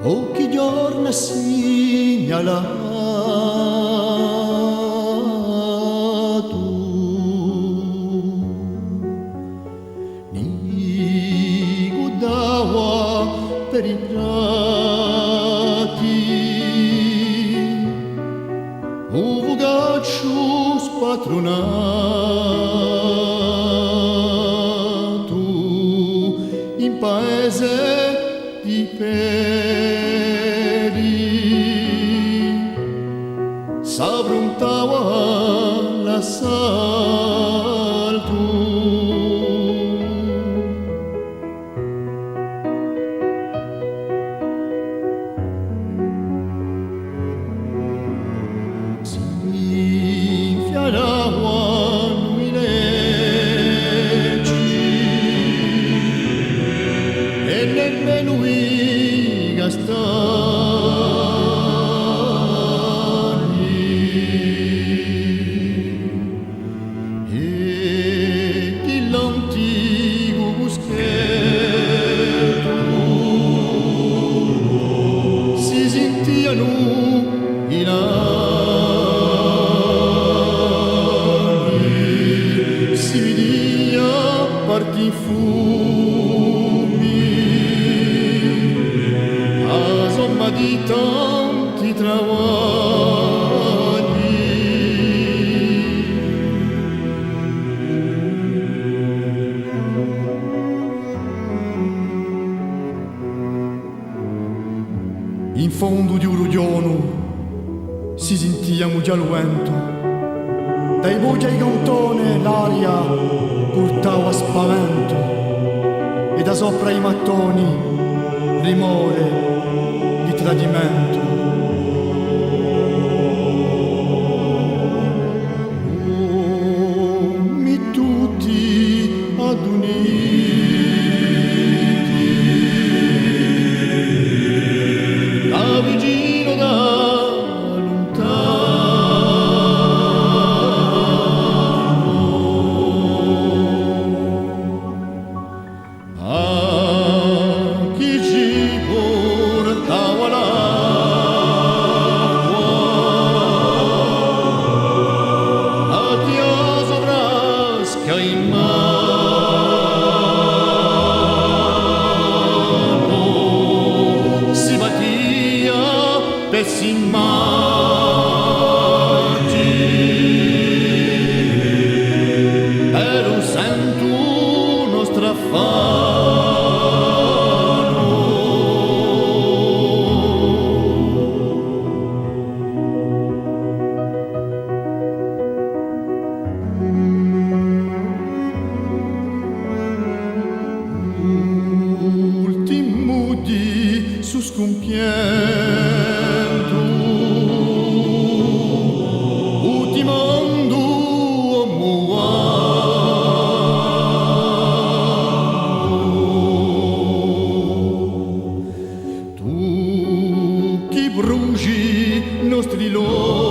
Ogni giorno segnalato ni guardava per i prati un fugaccio spatronato in paese di s'affrontava l'assalto. Si infiaravano i leggi e nemmeno i castagni. L'antico boschetto si sentivano i nani, si vedeva partire fumi a somma di tanti travagli. In fondo di un rugiano si sentiva già il vento, dai voci ai cantoni l'aria portava spavento e da sopra i mattoni rumore di tradimento. Mi tutti ad unire vicino da lontano a chi ci portava l'acqua a chi sovrasca in mano si batia pessimati per un santo nostro affano. Ultimo di su scompiendo ultimando tu chi bruci nostri loro